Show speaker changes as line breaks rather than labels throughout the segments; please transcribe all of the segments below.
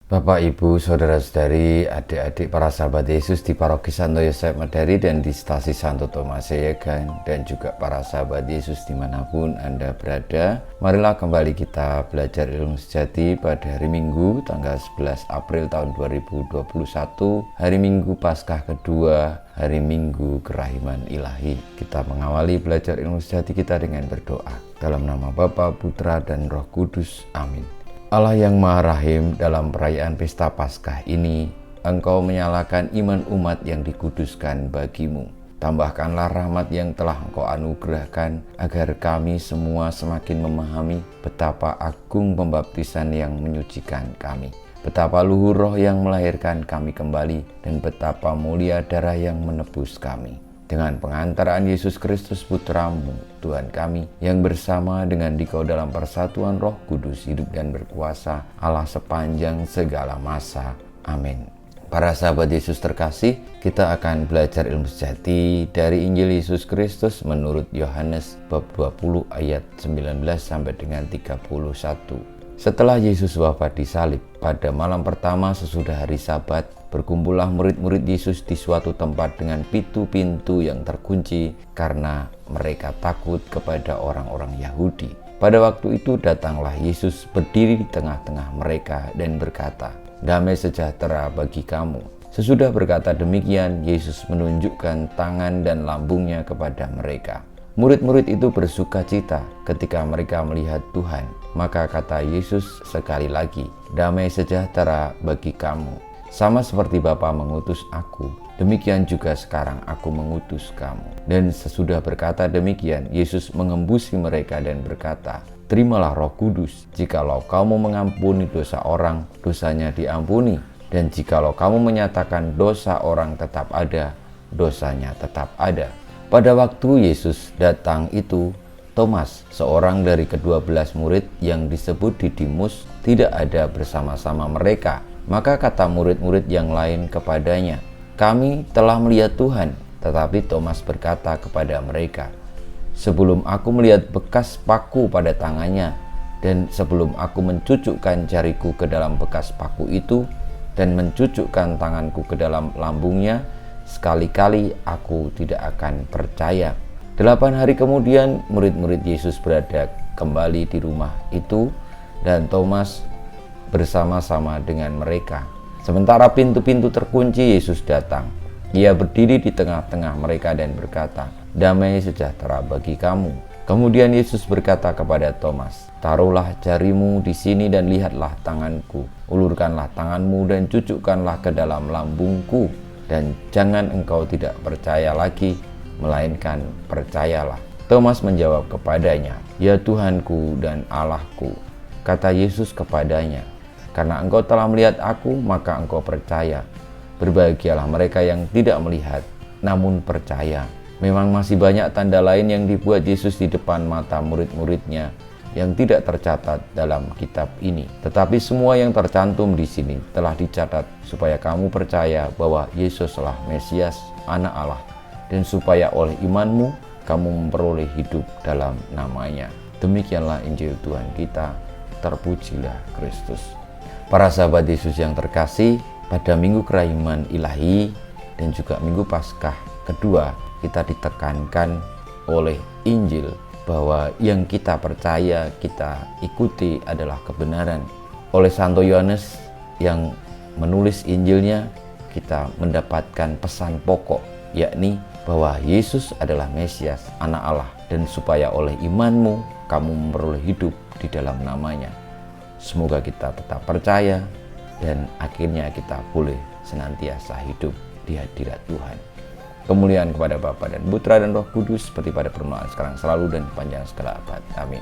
Bapak, Ibu, Saudara-saudari, adik-adik para sahabat Yesus di Paroki Santo Yosef Madari dan di Stasi Santo Tomas Yegan, dan juga para sahabat Yesus dimanapun Anda berada. Marilah kembali kita belajar ilmu sejati pada hari Minggu tanggal 11 April tahun 2021, hari Minggu Paskah kedua, hari Minggu Kerahiman Ilahi. Kita mengawali belajar ilmu sejati kita dengan berdoa. Dalam nama Bapa, Putra, dan Roh Kudus. Amin. Allah yang Maha Rahim, dalam perayaan pesta Paskah ini, Engkau menyalakan iman umat yang dikuduskan bagimu. Tambahkanlah rahmat yang telah Engkau anugerahkan, agar kami semua semakin memahami betapa agung pembaptisan yang menyucikan kami, betapa luhur roh yang melahirkan kami kembali, dan betapa mulia darah yang menebus kami. Dengan pengantaran Yesus Kristus Putramu, Tuhan kami, yang bersama dengan Dikau dalam persatuan Roh Kudus, hidup dan berkuasa Allah sepanjang segala masa. Amin. Para sahabat Yesus terkasih, kita akan belajar ilmu sejati dari Injil Yesus Kristus menurut Yohanes bab 20 ayat 19 sampai dengan 31. Setelah Yesus wafat di salib, pada malam pertama sesudah hari Sabat, berkumpullah murid-murid Yesus di suatu tempat dengan pintu-pintu yang terkunci karena mereka takut kepada orang-orang Yahudi. Pada waktu itu datanglah Yesus berdiri di tengah-tengah mereka dan berkata, "Damai sejahtera bagi kamu." Sesudah berkata demikian, Yesus menunjukkan tangan dan lambungnya kepada mereka. Murid-murid itu bersuka cita ketika mereka melihat Tuhan. Maka kata Yesus sekali lagi, "Damai sejahtera bagi kamu. Sama seperti Bapa mengutus aku, demikian juga sekarang aku mengutus kamu." Dan sesudah berkata demikian, Yesus mengembusi mereka dan berkata, "Terimalah Roh Kudus. Jikalau kamu mengampuni dosa orang, dosanya diampuni. Dan jikalau kamu menyatakan dosa orang tetap ada, dosanya tetap ada." Pada waktu Yesus datang itu, Thomas, seorang dari ke-12 murid yang disebut Didimus, tidak ada bersama-sama mereka. Maka kata murid-murid yang lain kepadanya, "Kami telah melihat Tuhan." Tetapi Thomas berkata kepada mereka, "Sebelum aku melihat bekas paku pada tangannya, dan sebelum aku mencucukkan jariku ke dalam bekas paku itu, dan mencucukkan tanganku ke dalam lambungnya, sekali-kali aku tidak akan percaya." 8 hari kemudian, murid-murid Yesus berada kembali di rumah itu, dan Thomas bersama-sama dengan mereka. Sementara pintu-pintu terkunci, Yesus datang. Ia berdiri di tengah-tengah mereka dan berkata, "Damai sejahtera bagi kamu." Kemudian Yesus berkata kepada Thomas, "Taruhlah jarimu di sini dan lihatlah tanganku. Ulurkanlah tanganmu dan cucukkanlah ke dalam lambungku. Dan jangan engkau tidak percaya lagi, melainkan percayalah." Thomas menjawab kepadanya, "Ya Tuhanku dan Allahku." Kata Yesus kepadanya, "Karena engkau telah melihat aku, maka engkau percaya. Berbahagialah mereka yang tidak melihat, namun percaya." Memang masih banyak tanda lain yang dibuat Yesus di depan mata murid-muridnya yang tidak tercatat dalam kitab ini. Tetapi semua yang tercantum di sini telah dicatat supaya kamu percaya bahwa Yesuslah Mesias, Anak Allah, dan supaya oleh imanmu kamu memperoleh hidup dalam namanya. Demikianlah Injil Tuhan kita. Terpujilah Kristus. Para sahabat Yesus yang terkasih, pada Minggu Kerahiman Ilahi dan juga Minggu Paskah kedua, kita ditekankan oleh Injil bahwa yang kita percaya, kita ikuti adalah kebenaran. Oleh Santo Yohanes yang menulis Injilnya, kita mendapatkan pesan pokok, yakni bahwa Yesus adalah Mesias, Anak Allah, dan supaya oleh imanmu kamu memperoleh hidup di dalam namanya. Semoga kita tetap percaya dan akhirnya kita boleh senantiasa hidup di hadirat Tuhan. Kemuliaan kepada Bapa dan Putra dan Roh Kudus, seperti pada permulaan, sekarang, selalu, dan panjang segala abad. Amin.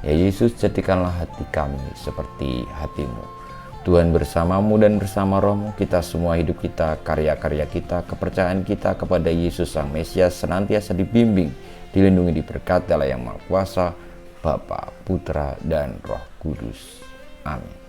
Ya Yesus, jadikanlah hati kami seperti hati-Mu. Tuhan bersamamu dan bersama rohmu, kita semua hidup kita, karya-karya kita, kepercayaan kita kepada Yesus Sang Mesias senantiasa dibimbing, dilindungi, diberkati Allah yang Maha Kuasa, Bapa, Putra, dan Roh Kudus. Amin.